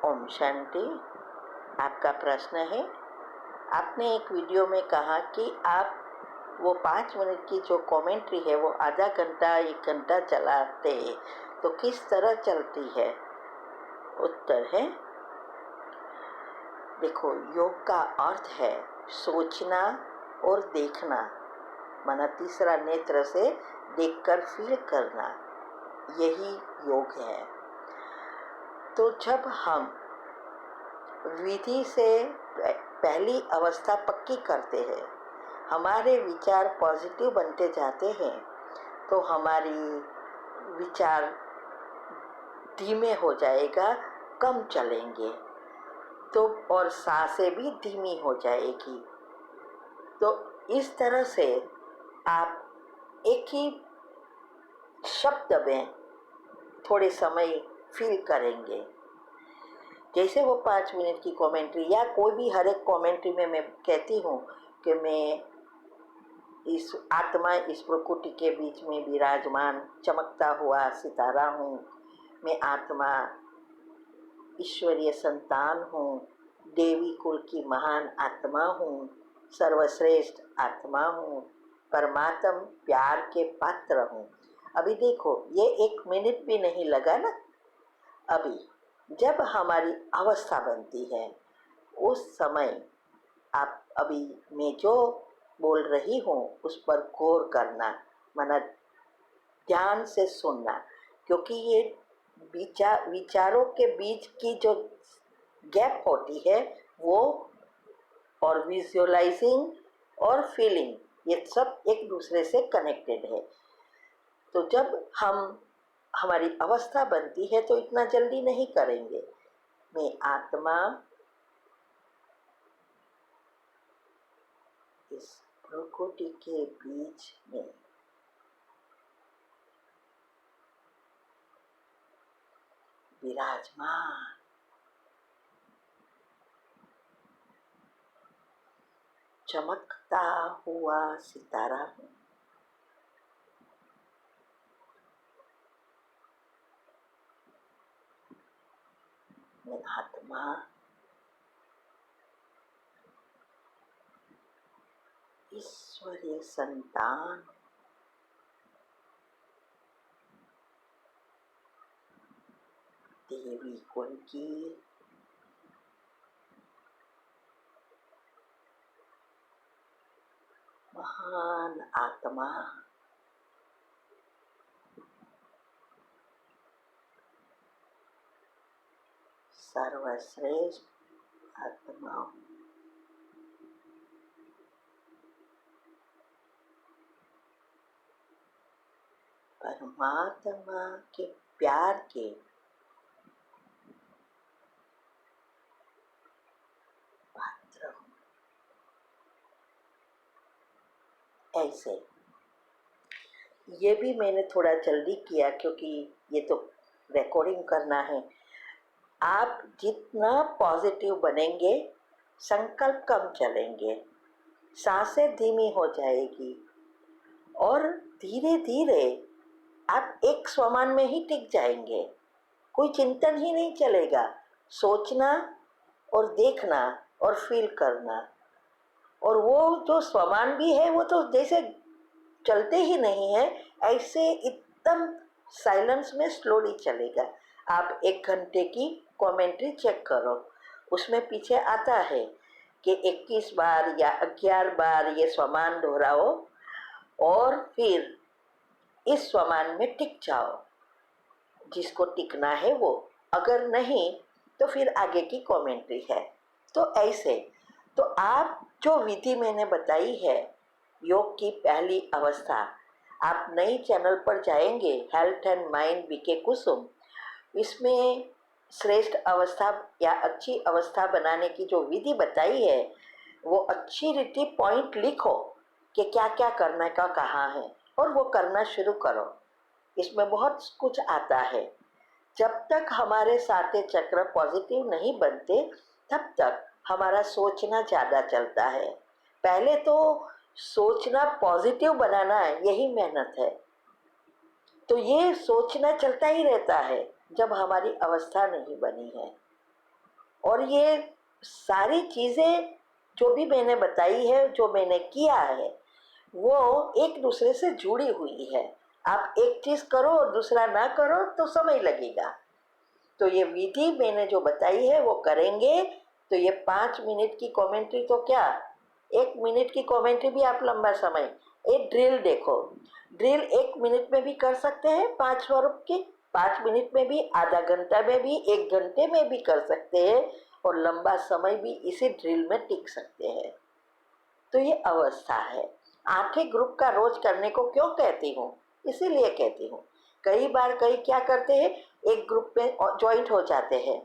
ओम शांति। आपका प्रश्न है, आपने एक वीडियो में कहा कि आप वो 5 मिनट की जो कमेंट्री है वो आधा घंटा 1 घंटा चलाते हैं, तो किस तरह चलती है? उत्तर है, देखो, योग का अर्थ है सोचना और देखना, माना तीसरा नेत्र से देखकर फील करना, यही योग है। तो जब हम विधि से पहली अवस्था पक्की करते हैं, हमारे विचार पॉजिटिव बनते जाते हैं, तो हमारी विचार धीमे हो जाएगा, कम चलेंगे, तो और सांसें भी धीमी हो जाएगी। तो इस तरह से आप एक ही शब्द में थोड़े समय फील करेंगे। जैसे वो 5 मिनट की कमेंट्री या कोई भी हर एक कमेंट्री में मैं कहती हूँ कि मैं इस आत्मा, इस प्रकृति के बीच में विराजमान चमकता हुआ सितारा हूँ, मैं आत्मा ईश्वरीय संतान हूँ, देवी कुल की महान आत्मा हूँ, सर्वश्रेष्ठ आत्मा हूँ, परमात्म प्यार के पात्र हूँ। अभी देखो, ये 1 मिनट भी नहीं लगा ना। अभी जब हमारी अवस्था बनती है उस समय आप अभी मैं जो बोल रही हूँ उस पर गौर करना, माना ध्यान से सुनना, क्योंकि ये विचारों के बीच की जो गैप होती है वो और विजुअलाइजिंग और फीलिंग, ये सब एक दूसरे से कनेक्टेड है। तो जब हमारी अवस्था बनती है तो इतना जल्दी नहीं करेंगे। मैं आत्मा इस प्रकृति के बीच में विराजमान चमकता हुआ सितारा हूँ। मैं आत्मा ईश्वरीय संतान, देवी कुल की महान आत्मा, सर्वश्रेष्ठ आत्मा हूँ। परमात्मा के प्यार के पात्र हूँ। ऐसे ये भी मैंने थोड़ा जल्दी किया क्योंकि ये तो रिकॉर्डिंग करना है। आप जितना पॉजिटिव बनेंगे, संकल्प कम चलेंगे, सांसें धीमी हो जाएगी और धीरे धीरे आप एक स्वमान में ही टिक जाएंगे। कोई चिंतन ही नहीं चलेगा, सोचना और देखना और फील करना, और वो जो स्वमान भी है वो तो जैसे चलते ही नहीं है, ऐसे एकदम साइलेंस में स्लोली चलेगा। आप 1 घंटे की कमेंट्री चेक करो, उसमें पीछे आता है कि 21 बार या 11 बार ये स्वमान दोहराओ और फिर इस स्वमान में टिक जाओ, जिसको टिकना है वो, अगर नहीं तो फिर आगे की कमेंट्री है। तो ऐसे तो आप जो विधि मैंने बताई है योग की पहली अवस्था, आप नई चैनल पर जाएंगे, हेल्थ एंड माइंड बीके कुसुम, इसमें श्रेष्ठ अवस्था या अच्छी अवस्था बनाने की जो विधि बताई है वो अच्छी रीति पॉइंट लिखो कि क्या क्या करने का कहा है और वो करना शुरू करो। इसमें बहुत कुछ आता है। जब तक हमारे साते चक्र पॉजिटिव नहीं बनते तब तक हमारा सोचना ज़्यादा चलता है। पहले तो सोचना पॉजिटिव बनाना है, यही मेहनत है। तो ये सोचना चलता ही रहता है जब हमारी अवस्था नहीं बनी है। और ये सारी चीज़ें जो भी मैंने बताई है, जो मैंने किया है, वो एक दूसरे से जुड़ी हुई है। आप एक चीज़ करो और दूसरा ना करो तो समय लगेगा। तो ये विधि मैंने जो बताई है वो करेंगे तो ये 5 मिनट की कमेंट्री तो क्या, 1 मिनट की कमेंट्री भी आप लंबा समय, एक ड्रिल देखो, ड्रिल 1 मिनट में भी कर सकते हैं 5 स्वरूप की, 5 मिनट में भी, आधा घंटा में भी, 1 घंटे में भी कर सकते हैं और लंबा समय भी इसी ड्रिल में टिक सकते हैं। तो ये अवस्था है। 8 ग्रुप का रोज करने को क्यों कहती हूँ, इसीलिए कहती हूँ। कई बार कई क्या करते हैं, एक ग्रुप में ज्वाइंट हो जाते हैं,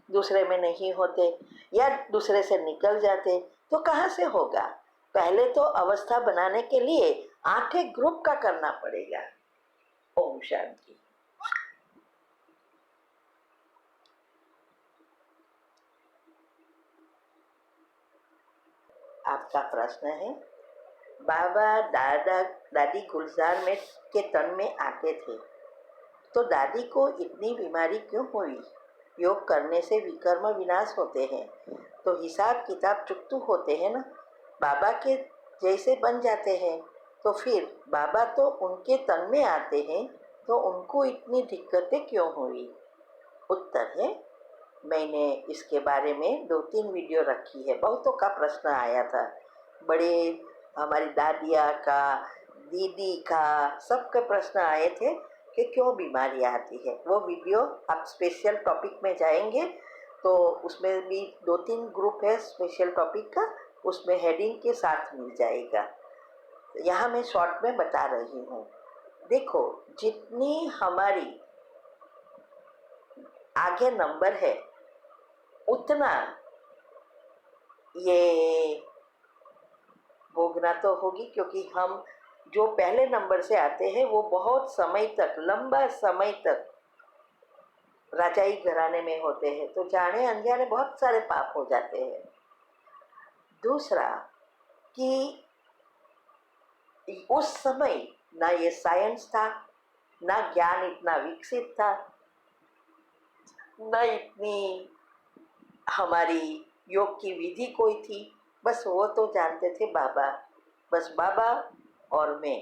दूसरे में नहीं होते या दूसरे से निकल जाते, तो कहाँ से होगा। पहले तो अवस्था बनाने के लिए 8 ग्रुप का करना पड़ेगा। ओम शांति। आपका प्रश्न है, बाबा दादा दादी गुलजार में के तन में आते थे तो दादी को इतनी बीमारी क्यों हुई। योग करने से विकर्म विनाश होते हैं तो हिसाब किताब चुकतू होते हैं ना, बाबा के जैसे बन जाते हैं। तो फिर बाबा तो उनके तन में आते हैं तो उनको इतनी दिक्कतें क्यों हुई। उत्तर है, मैंने इसके बारे में 2-3 वीडियो रखी है। बहुतों का प्रश्न आया था, बड़े हमारी दादिया का, दीदी का, सबके प्रश्न आए थे कि क्यों बीमारी आती है। वो वीडियो आप स्पेशल टॉपिक में जाएंगे तो उसमें भी 2-3 ग्रुप है स्पेशल टॉपिक का, उसमें हेडिंग के साथ मिल जाएगा। यहाँ मैं शॉर्ट में बता रही हूँ। देखो, जितनी हमारी आगे नंबर है उतना ये भोगना तो होगी, क्योंकि हम जो पहले नंबर से आते हैं वो बहुत समय तक, लंबा समय तक राजाई घराने में होते हैं, तो जाने अनजाने बहुत सारे पाप हो जाते हैं। दूसरा कि उस समय ना ये साइंस था, ना ज्ञान इतना विकसित था, ना इतनी हमारी योग की विधि कोई थी। बस वो तो जानते थे बाबा, बस बाबा और मैं।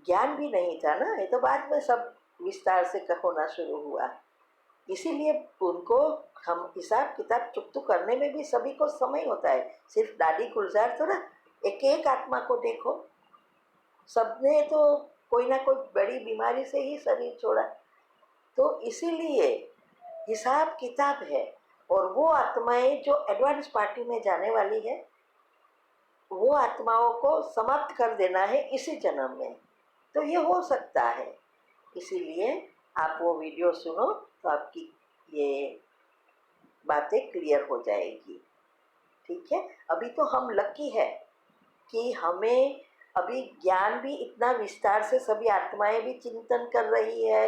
ज्ञान भी नहीं था ना, ये तो बाद में सब विस्तार से होना शुरू हुआ। इसीलिए उनको हम हिसाब किताब चुकतू करने में भी सभी को समय होता है। सिर्फ दादी गुलजार तो ना, एक एक आत्मा को देखो, सबने तो कोई ना कोई बड़ी बीमारी से ही शरीर छोड़ा। तो इसीलिए हिसाब किताब है। और वो आत्माएं जो एडवांस पार्टी में जाने वाली है, वो आत्माओं को समाप्त कर देना है इसी जन्म में। तो ये हो सकता है। इसीलिए आप वो वीडियो सुनो तो आपकी ये बातें क्लियर हो जाएगी। ठीक है, अभी तो हम लकी है कि हमें अभी ज्ञान भी इतना विस्तार से सभी आत्माएं भी चिंतन कर रही है,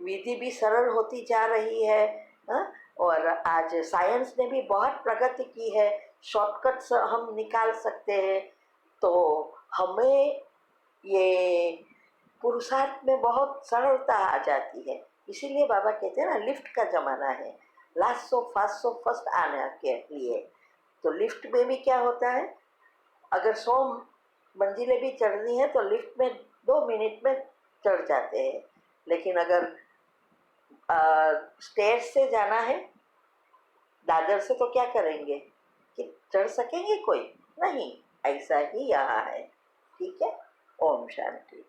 विधि भी सरल होती जा रही है। हा? और आज साइंस ने भी बहुत प्रगति की है, शॉर्टकट्स हम निकाल सकते हैं। तो हमें ये पुरुषार्थ में बहुत सरलता आ जाती है। इसीलिए बाबा कहते हैं ना, लिफ्ट का ज़माना है, लास्ट सो फर्स्ट आने के लिए। तो लिफ्ट में भी क्या होता है, अगर 100 मंजिलें भी चढ़नी है तो लिफ्ट में 2 मिनट में चढ़ जाते हैं। लेकिन अगर स्टेयर्स से जाना है, दादर से, तो क्या करेंगे कि चढ़ सकेंगे कोई नहीं। ऐसा ही यहाँ है। ठीक है, ओम शांति।